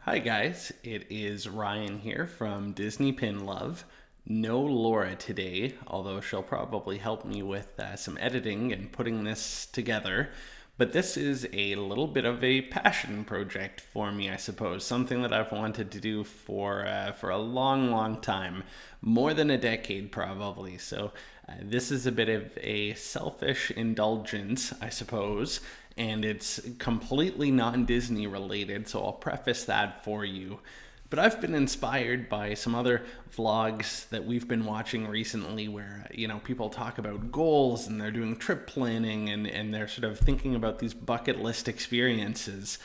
Hi guys, it is Ryan here from Disney Pin Love. No Laura today, although she'll probably help me with some editing and putting this together. But this is a little bit of a passion project for me, I suppose. Something that I've wanted to do for a long, long time, more than a decade probably. So this is a bit of a selfish indulgence, I suppose, and it's completely non Disney related, so I'll preface that for you. But I've been inspired by some other vlogs that we've been watching recently where, people talk about goals and they're doing trip planning and they're sort of thinking about these bucket list experiences.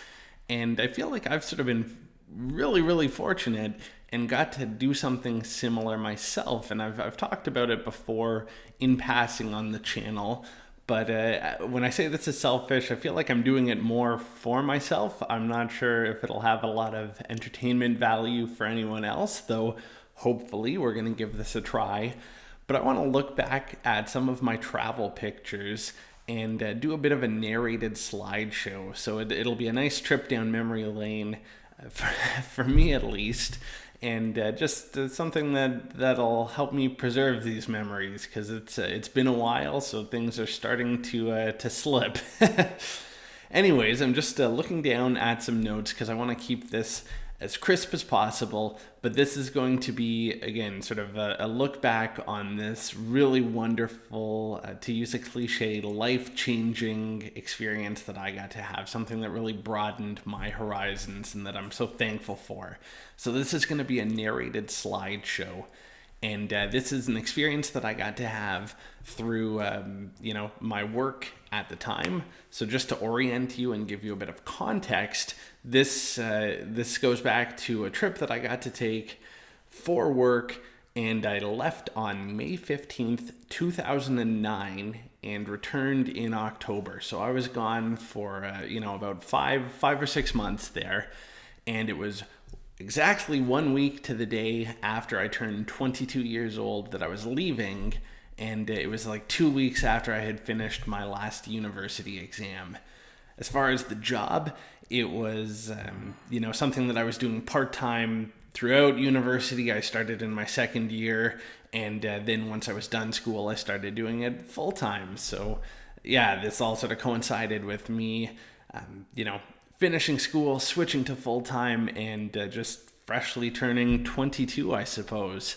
And I feel like I've sort of been really, really fortunate and got to do something similar myself. And I've talked about it before in passing on the channel. But when I say this is selfish, I feel like I'm doing it more for myself. I'm not sure if it'll have a lot of entertainment value for anyone else, though hopefully we're going to give this a try. But I want to look back at some of my travel pictures and do a bit of a narrated slideshow. So it'll be a nice trip down memory lane, for, for me at least, and just something that'll help me preserve these memories because it's been a while, so things are starting to slip. Anyways, I'm just looking down at some notes because I want to keep this as crisp as possible. But this is going to be, again, sort of a look back on this really wonderful, to use a cliche, life changing experience that I got to have, something that really broadened my horizons and that I'm so thankful for. So, this is going to be a narrated slideshow. And this is an experience that I got to have through, my work at the time. So just to orient you and give you a bit of context, this goes back to a trip that I got to take for work, and I left on May 15th, 2009, and returned in October. So I was gone for about 5 or 6 months there, and it was exactly 1 week to the day after I turned 22 years old that I was leaving, and it was like 2 weeks after I had finished my last university exam. As far as the job, it was something that I was doing part time throughout university. I started in my second year, and then once I was done school, I started doing it full time. So yeah, this all sort of coincided with me, finishing school, switching to full time, and just freshly turning 22, I suppose.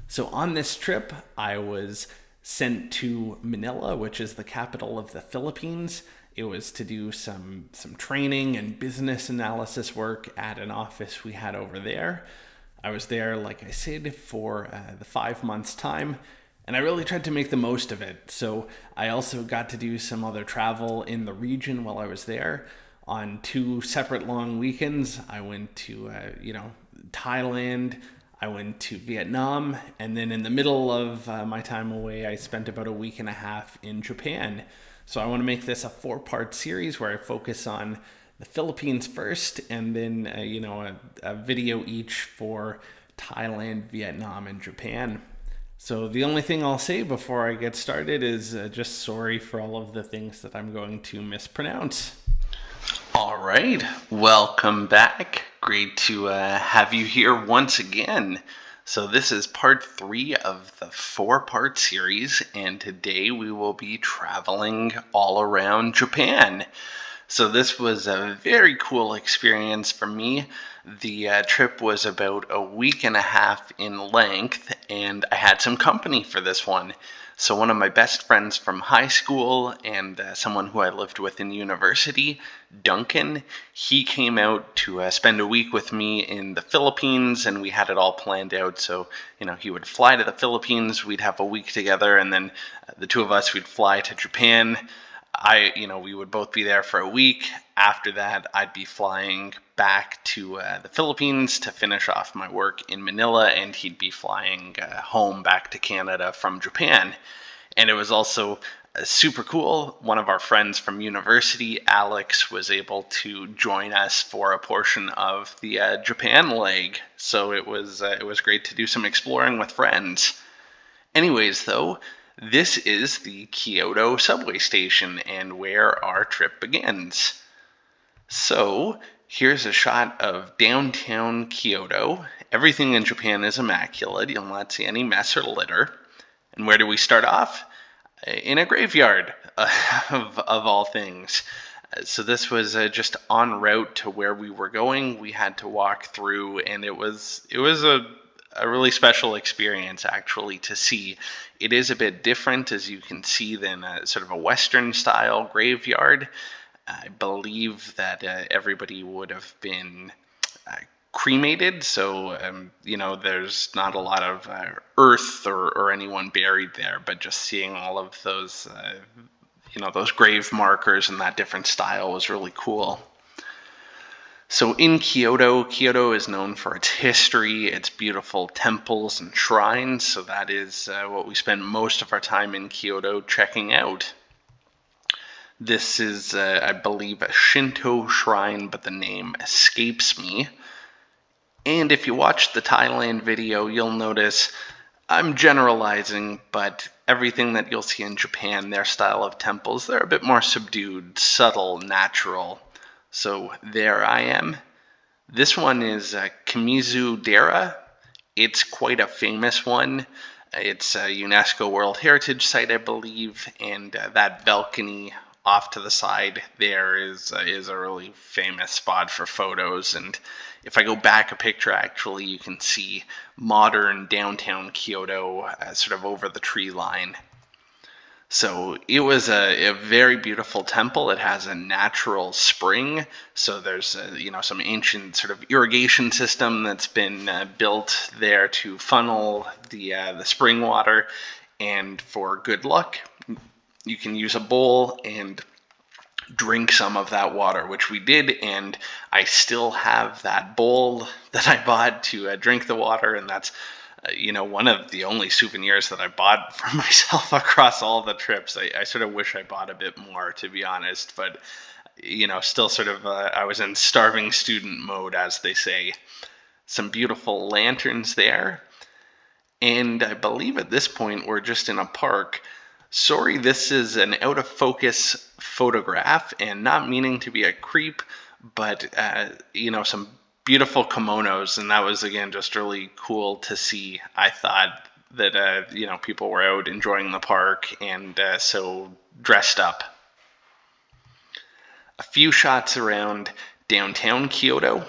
So on this trip, I was sent to Manila, which is the capital of the Philippines. It was to do some training and business analysis work at an office we had over there. I was there, like I said, for the 5 months time, and I really tried to make the most of it. So I also got to do some other travel in the region while I was there. On 2 separate long weekends, I went to Thailand. I went to Vietnam, and then in the middle of my time away, I spent about a week and a half in Japan. So I want to make this a 4-part series where I focus on the Philippines first, and then a video each for Thailand, Vietnam, and Japan. So the only thing I'll say before I get started is just sorry for all of the things that I'm going to mispronounce. All right, welcome back. Great to have you here once again. So this is part 3 of the 4-part series, and today we will be traveling all around Japan. So this was a very cool experience for me. The trip was about a week and a half in length, and I had some company for this one. So one of my best friends from high school and someone who I lived with in university, Duncan, he came out to spend a week with me in the Philippines, and we had it all planned out. So, he would fly to the Philippines, we'd have a week together, and then the two of us, we'd fly to Japan. We would both be there for a week. After that, I'd be flying back to the Philippines to finish off my work in Manila, and he'd be flying home back to Canada from Japan. And it was also super cool. One of our friends from university, Alex, was able to join us for a portion of the Japan leg. So it was great to do some exploring with friends. Anyways, though, this is the Kyoto subway station and where our trip begins. So, Here's a shot of downtown Kyoto. Everything in Japan is immaculate. You'll not see any mess or litter. And where do we start off? In a graveyard, of all things. So this was just en route to where we were going. We had to walk through, and it was a really special experience actually to see. It is a bit different, as you can see, than a sort of a Western style graveyard. I believe that everybody would have been cremated, so there's not a lot of earth or anyone buried there, but just seeing all of those those grave markers and that different style was really cool. So in Kyoto, Kyoto is known for its history, its beautiful temples and shrines, so that is what we spend most of our time in Kyoto checking out. This is, I believe, a Shinto shrine, but the name escapes me. And if you watch the Thailand video, you'll notice I'm generalizing, but everything that you'll see in Japan, their style of temples, they're a bit more subdued, subtle, natural. So there I am. This one is Kamizu Dera. It's quite a famous one. It's a UNESCO World Heritage Site, I believe, and that balcony off to the side there is a really famous spot for photos. And if I go back a picture, actually, you can see modern downtown Kyoto sort of over the tree line. So it was a very beautiful temple. It has a natural spring, so there's some ancient sort of irrigation system that's been built there to funnel the spring water. And for good luck, you can use a bowl and drink some of that water, which we did, and I still have that bowl that I bought to drink the water, and that's one of the only souvenirs that I bought for myself across all the trips. I sort of wish I bought a bit more, to be honest, but still sort of I was in starving student mode, as they say. Some beautiful lanterns there, and I believe at this point we're just in a park. Sorry, this is an out of focus photograph, and not meaning to be a creep, but some beautiful kimonos, and that was again just really cool to see. I thought that people were out enjoying the park and so dressed up. A few shots around downtown Kyoto.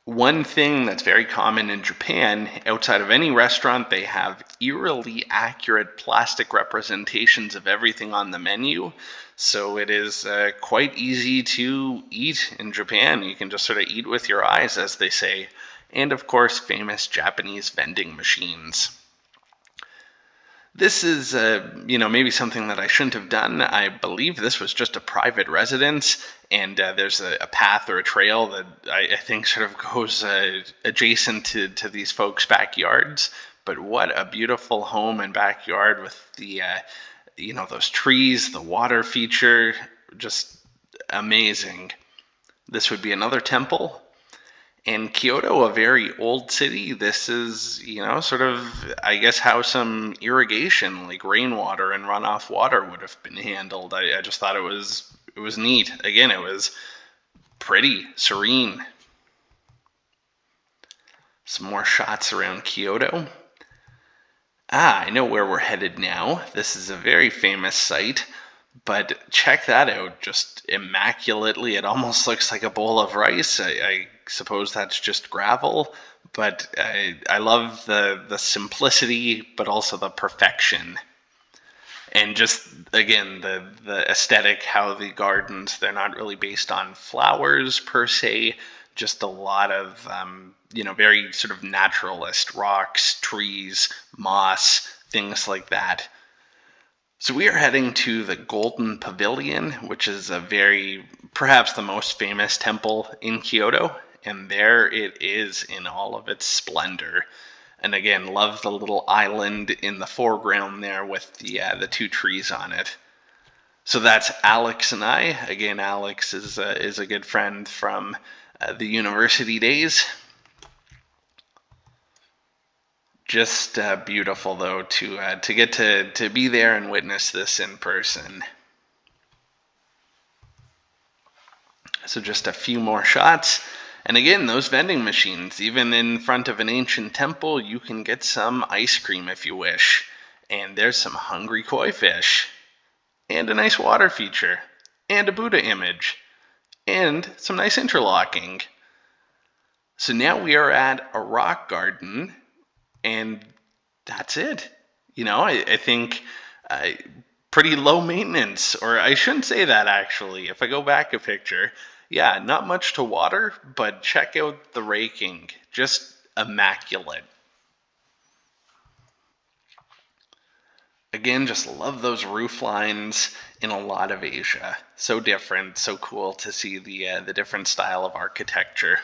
One thing that's very common in Japan, outside of any restaurant, they have eerily accurate plastic representations of everything on the menu. So it is quite easy to eat in Japan. You can just sort of eat with your eyes, as they say. And of course, famous Japanese vending machines. This is, maybe something that I shouldn't have done. I believe this was just a private residence, and there's a path or a trail that I think sort of goes adjacent to these folks' backyards. But what a beautiful home and backyard with the, those trees, the water feature, just amazing. This would be another temple. And Kyoto, a very old city, this is, sort of, I guess, how some irrigation, like rainwater and runoff water, would have been handled. I just thought it was neat. Again, it was pretty, serene. Some more shots around Kyoto. I know where we're headed now. This is a very famous site. But check that out, just immaculately. It almost looks like a bowl of rice. I suppose that's just gravel, but I love the simplicity, but also the perfection. And just, again, the aesthetic, how the gardens, they're not really based on flowers per se, just a lot of, very sort of naturalist rocks, trees, moss, things like that. So we are heading to the Golden Pavilion, which is perhaps the most famous temple in Kyoto, and there it is in all of its splendor. And again, love the little island in the foreground there with the two trees on it. So that's Alex and I. Again, Alex is a good friend from the university days. Just beautiful, though, to get to be there and witness this in person. So just a few more shots. And again, those vending machines, even in front of an ancient temple, you can get some ice cream if you wish. And there's some hungry koi fish. And a nice water feature. And a Buddha image. And some nice interlocking. So now we are at a rock garden, and that's it. I think pretty low maintenance, or I shouldn't say that actually. If I go back a picture, yeah, not much to water, but check out the raking. Just immaculate. Again, just love those roof lines in a lot of Asia. So different, so cool to see the different style of architecture.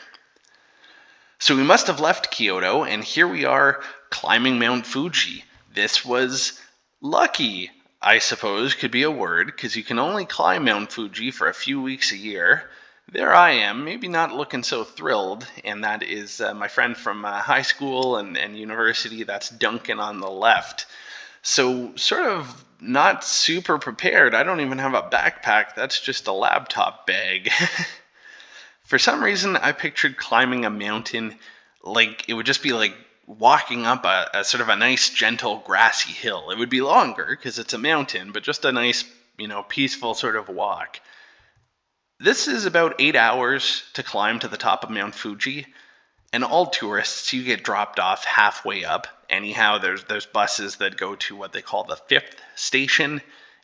So we must have left Kyoto, and here we are climbing Mount Fuji. This was lucky, I suppose, could be a word, because you can only climb Mount Fuji for a few weeks a year. There I am, maybe not looking so thrilled, and that is my friend from high school and university, that's Duncan on the left. So sort of not super prepared. I don't even have a backpack, that's just a laptop bag. For some reason, I pictured climbing a mountain like it would just be like walking up a sort of a nice, gentle, grassy hill. It would be longer because it's a mountain, but just a nice, peaceful sort of walk. This is about 8 hours to climb to the top of Mount Fuji, and all tourists, you get dropped off halfway up. Anyhow, there's buses that go to what they call the 5th station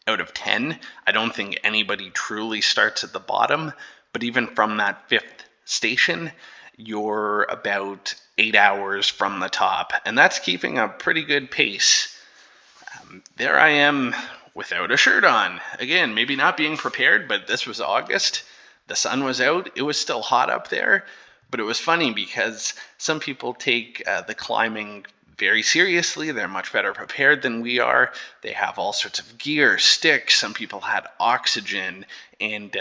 out of 10. I don't think anybody truly starts at the bottom. But even from that 5th station, you're about 8 hours from the top. And that's keeping a pretty good pace. There I am without a shirt on. Again, maybe not being prepared, but this was August. The sun was out. It was still hot up there. But it was funny because some people take the climbing very seriously. They're much better prepared than we are. They have all sorts of gear, sticks. Some people had oxygen and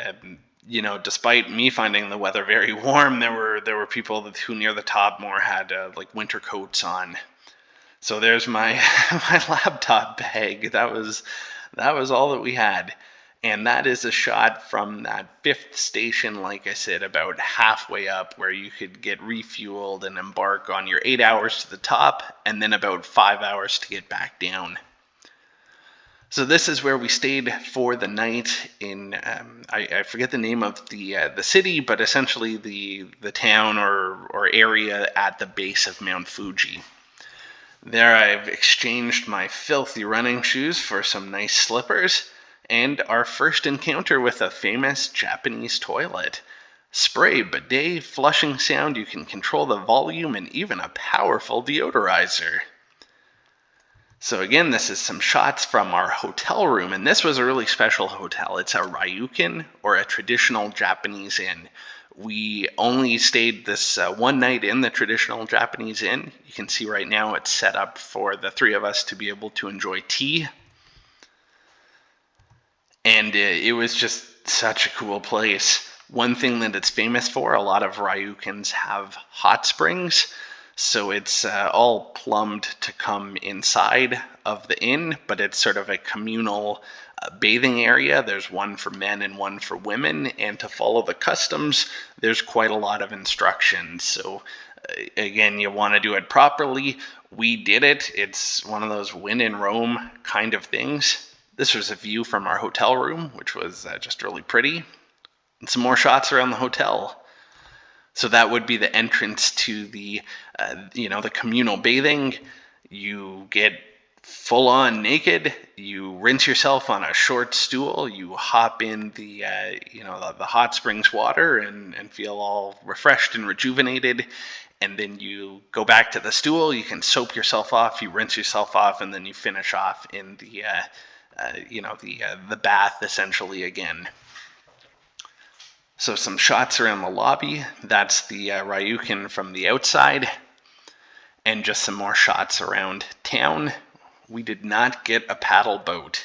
despite me finding the weather very warm, there were people who near the top more had like winter coats on. So there's my my laptop bag. That was all that we had, and that is a shot from that 5th station. Like I said, about halfway up, where you could get refueled and embark on your 8 hours to the top, and then about 5 hours to get back down. So this is where we stayed for the night in, I forget the name of the city, but essentially the town or area at the base of Mount Fuji. There I've exchanged my filthy running shoes for some nice slippers, and our first encounter with a famous Japanese toilet. Spray, bidet, flushing sound, you can control the volume, and even a powerful deodorizer. So again, this is some shots from our hotel room, and this was a really special hotel. It's a Ryokan, or a traditional Japanese inn. We only stayed this one night in the traditional Japanese inn. You can see right now it's set up for the three of us to be able to enjoy tea. And it was just such a cool place. One thing that it's famous for, a lot of Ryukans have hot springs. So it's all plumbed to come inside of the inn, but it's sort of a communal bathing area. There's one for men and one for women, and to follow the customs, there's quite a lot of instructions. So again, you want to do it properly. We did it. It's one of those when in Rome kind of things. This was a view from our hotel room, which was just really pretty. And some more shots around the hotel. So that would be the entrance to the communal bathing. You get full on naked. You rinse yourself on a short stool. You hop in the hot springs water and feel all refreshed and rejuvenated. And then you go back to the stool. You can soap yourself off. You rinse yourself off, and then you finish off in the bath essentially again. So some shots around the lobby. That's the Ryokan from the outside. And just some more shots around town. We did not get a paddle boat.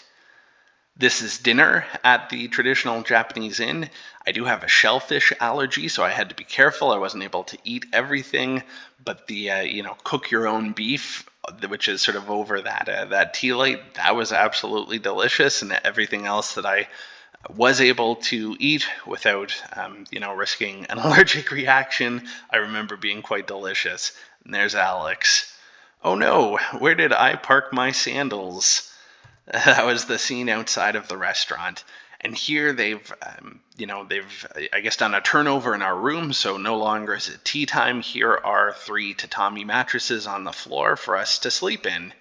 This is dinner at the traditional Japanese inn. I do have a shellfish allergy, so I had to be careful. I wasn't able to eat everything, but the cook your own beef, which is sort of over that tea light, that was absolutely delicious, and everything else that I was able to eat without, risking an allergic reaction. I remember being quite delicious. And there's Alex. Oh no, where did I park my sandals? That was the scene outside of the restaurant. And here they've I guess, done a turnover in our room, so no longer is it tea time. Here are 3 tatami mattresses on the floor for us to sleep in.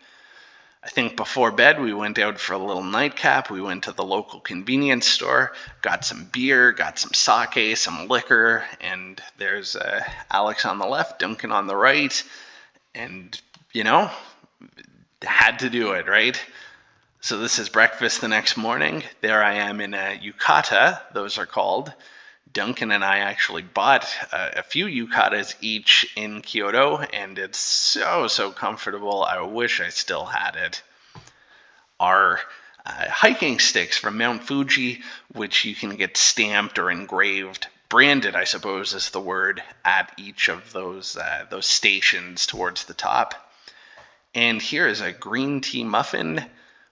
I think before bed, we went out for a little nightcap. We went to the local convenience store, got some beer, got some sake, some liquor, and there's Alex on the left, Duncan on the right, and, had to do it, right? So this is breakfast the next morning. There I am in a yukata, those are called. Duncan and I actually bought a few yukatas each in Kyoto, and it's so comfortable. I wish I still had it. Our hiking sticks from Mount Fuji, which you can get stamped or engraved, branded, I suppose is the word, at each of those stations towards the top. And here is a green tea muffin,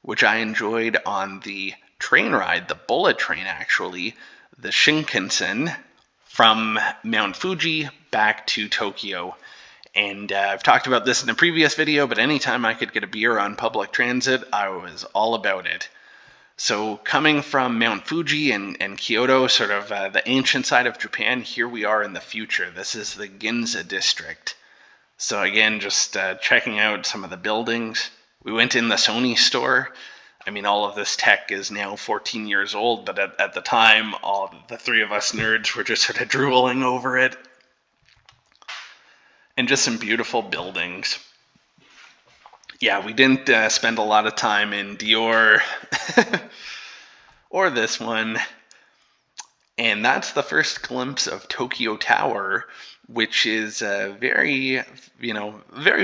which I enjoyed on the train ride, the bullet train actually, the Shinkansen from Mount Fuji back to Tokyo. And I've talked about this in a previous video, but anytime I could get a beer on public transit, I was all about it. So coming from Mount Fuji and Kyoto, sort of the ancient side of Japan, here we are in the future. This is the Ginza district. So again, just checking out some of the buildings. We went in the Sony store. I mean, all of this tech is now 14 years old, but at the time, all the 3 of us nerds were just sort of drooling over it. And just some beautiful buildings. Yeah, we didn't spend a lot of time in Dior or this one. And that's the first glimpse of Tokyo Tower, which is a very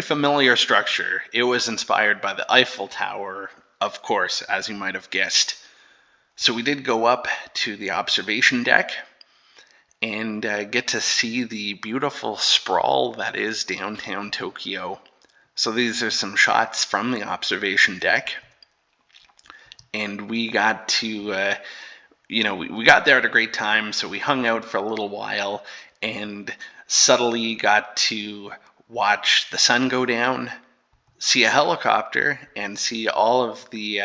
familiar structure. It was inspired by the Eiffel Tower, of course, as you might have guessed. So we did go up to the observation deck and get to see the beautiful sprawl that is downtown Tokyo. So these are some shots from the observation deck. And we got to, we got there at a great time, so we hung out for a little while and subtly got to watch the sun go down, see a helicopter, and see all of the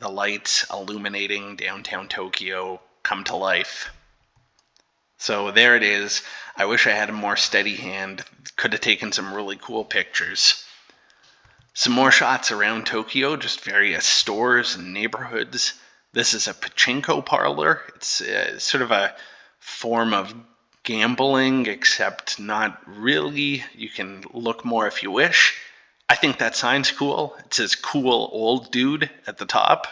lights illuminating downtown Tokyo come to life. So there it is. I wish I had a more steady hand. Could have taken some really cool pictures. Some more shots around Tokyo, just various stores and neighborhoods. This is a pachinko parlor. It's sort of a form of gambling, except not really. You can look more if you wish. I think that sign's cool. It says cool old dude at the top.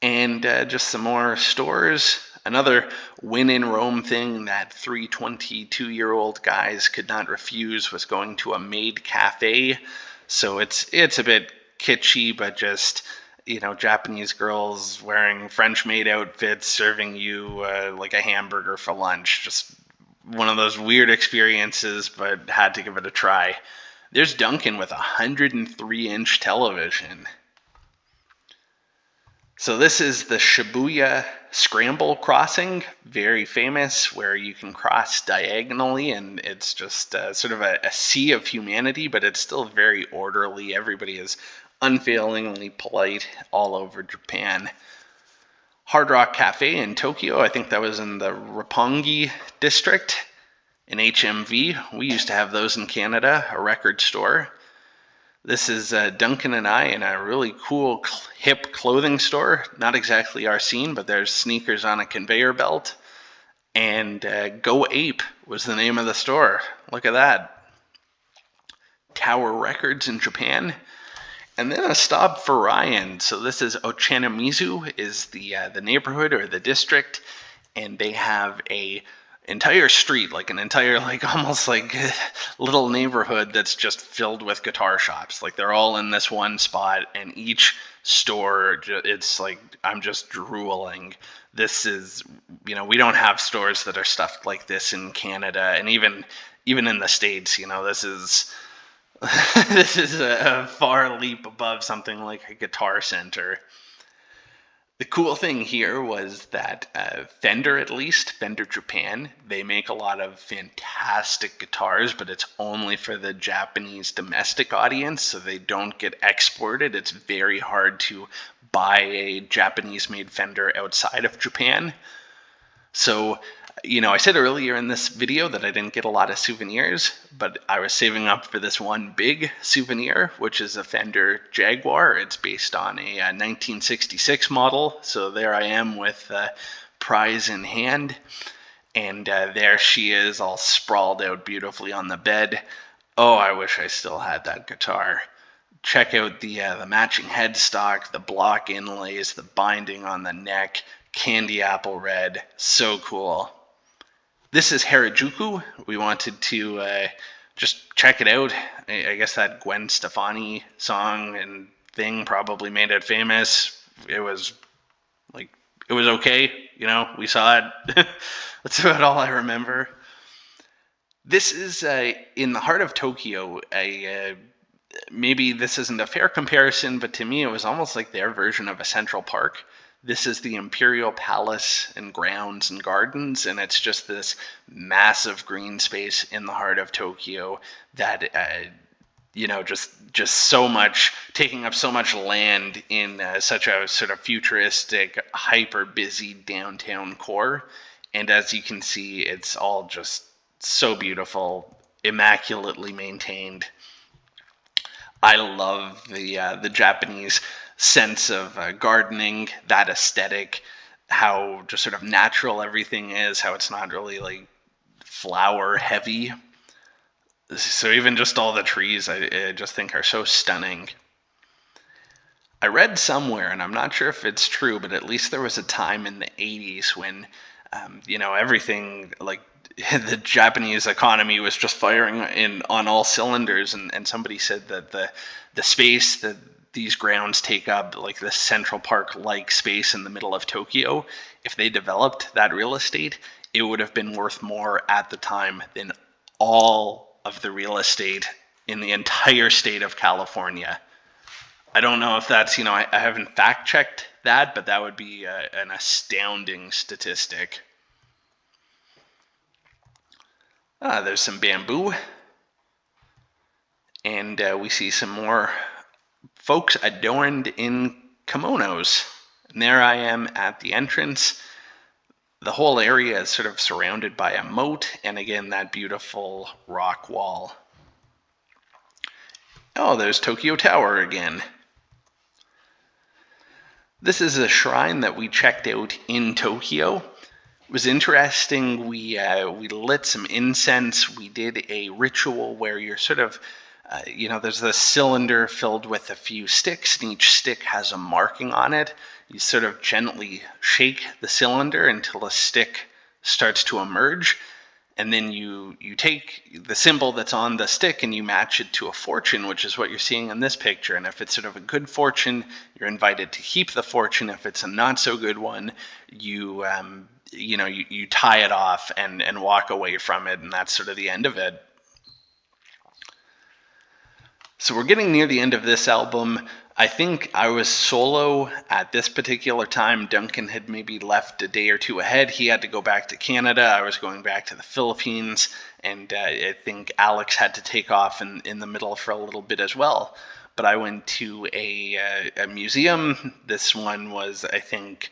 And just some more stores. Another when in Rome thing that 3 22-year-old guys could not refuse was going to a maid cafe. So it's a bit kitschy, but just, Japanese girls wearing French maid outfits serving you like a hamburger for lunch. Just one of those weird experiences, but had to give it a try. There's Duncan with a 103-inch television. So this is the Shibuya Scramble Crossing, very famous, where you can cross diagonally, and it's just sort of a sea of humanity, but it's still very orderly. Everybody is unfailingly polite all over Japan. Hard Rock Cafe in Tokyo, I think that was in the Roppongi district. An HMV, we used to have those in Canada, a record store. This is Duncan and I in a really cool, hip clothing store. Not exactly our scene, but there's sneakers on a conveyor belt. And Go Ape was the name of the store. Look at that. Tower Records in Japan. And then a stop for Ryan. So this is Ochanomizu, is the neighborhood or the district. And they have a entire street, like an entire, almost like little neighborhood that's just filled with guitar shops. Like they're all in this one spot, and each store, it's like, I'm just drooling. This is, we don't have stores that are stuffed like this in Canada, and even in the States, this is this is a far leap above something like a Guitar Center. The cool thing here was that Fender, at least, Fender Japan, they make a lot of fantastic guitars, but it's only for the Japanese domestic audience, so they don't get exported. It's very hard to buy a Japanese-made Fender outside of Japan. So, I said earlier in this video that I didn't get a lot of souvenirs, but I was saving up for this one big souvenir, which is a Fender Jaguar. It's based on a 1966 model, so there I am with prize in hand, and there she is all sprawled out beautifully on the bed. Oh, I wish I still had that guitar. Check out the matching headstock, the block inlays, the binding on the neck, candy apple red, so cool. This is Harajuku. We wanted to just check it out. I guess that Gwen Stefani song and thing probably made it famous. It was okay. We saw it. That's about all I remember. This is in the heart of Tokyo. Maybe this isn't a fair comparison, but to me it was almost like their version of a Central Park. This is the Imperial Palace and grounds and gardens, and it's just this massive green space in the heart of Tokyo that, just so much, taking up so much land in such a sort of futuristic, hyper busy downtown core. And as you can see, it's all just so beautiful, immaculately maintained. I love the Japanese sense of gardening, that aesthetic, how just sort of natural everything is, how it's not really like flower heavy. So even just all the trees, I just think are so stunning. I read somewhere, and I'm not sure if it's true, but at least there was a time in the 80s when, everything like the Japanese economy was just firing on all cylinders, and somebody said that the space that these grounds take up, like the Central Park-like space in the middle of Tokyo, if they developed that real estate, it would have been worth more at the time than all of the real estate in the entire state of California. I don't know if that's, I haven't fact-checked that, but that would be an astounding statistic. There's some bamboo. And we see some more folks adorned in kimonos. And there I am at the entrance. The whole area is sort of surrounded by a moat, and again, that beautiful rock wall. Oh, there's Tokyo Tower again. This is a shrine that we checked out in Tokyo. It was interesting. We lit some incense. We did a ritual where you're sort of, there's this cylinder filled with a few sticks, and each stick has a marking on it. You sort of gently shake the cylinder until a stick starts to emerge, and then you take the symbol that's on the stick and you match it to a fortune, which is what you're seeing in this picture. And if it's sort of a good fortune, you're invited to keep the fortune. If it's a not so good one, you tie it off and walk away from it, and that's sort of the end of it. So we're getting near the end of this album. I think I was solo at this particular time. Duncan had maybe left a day or two ahead. He had to go back to Canada. I was going back to the Philippines, and I think Alex had to take off in the middle for a little bit as well. But I went to a museum. This one was, I think,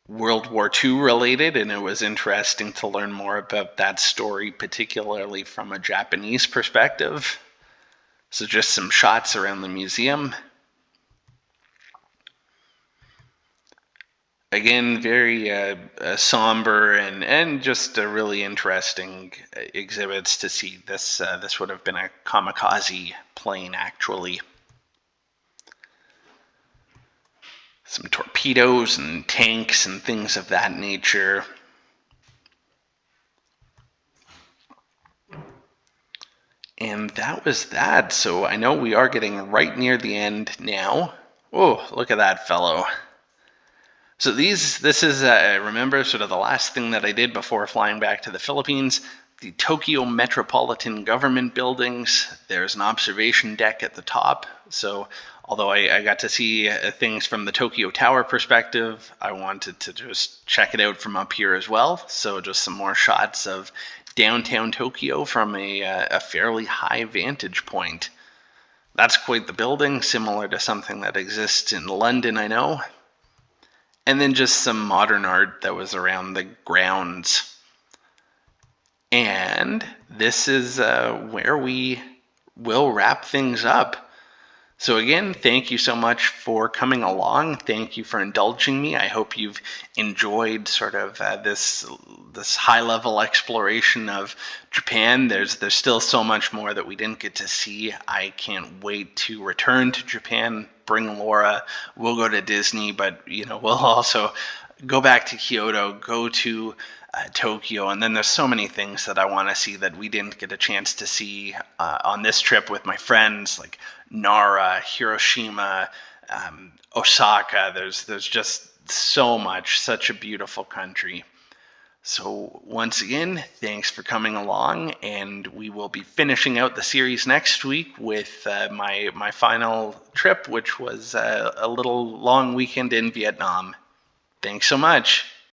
World War II related, and it was interesting to learn more about that story, particularly from a Japanese perspective. So just some shots around the museum. Again, very somber and just a really interesting exhibits to see. This would have been a kamikaze plane, actually. Some torpedoes and tanks and things of that nature. And that was that. So I know we are getting right near the end now. Oh, look at that fellow. So this is, remember, sort of the last thing that I did before flying back to the Philippines. The Tokyo Metropolitan Government buildings. There's an observation deck at the top. So although I got to see things from the Tokyo Tower perspective, I wanted to just check it out from up here as well. So just some more shots of downtown Tokyo from a fairly high vantage point. That's quite the building, similar to something that exists in London, I know. And then just some modern art that was around the grounds. And this is where we will wrap things up. So again, thank you so much for coming along. Thank you for indulging me. I hope you've enjoyed sort of this high-level exploration of Japan. There's still so much more that we didn't get to see. I can't wait to return to Japan, bring Laura. We'll go to Disney, but we'll also go back to Kyoto, go to Tokyo, and then there's so many things that I want to see that we didn't get a chance to see on this trip with my friends, like Nara, Hiroshima, Osaka. There's just so much, such a beautiful country. So once again, thanks for coming along, and we will be finishing out the series next week with my final trip, which was a little long weekend in Vietnam. Thanks so much.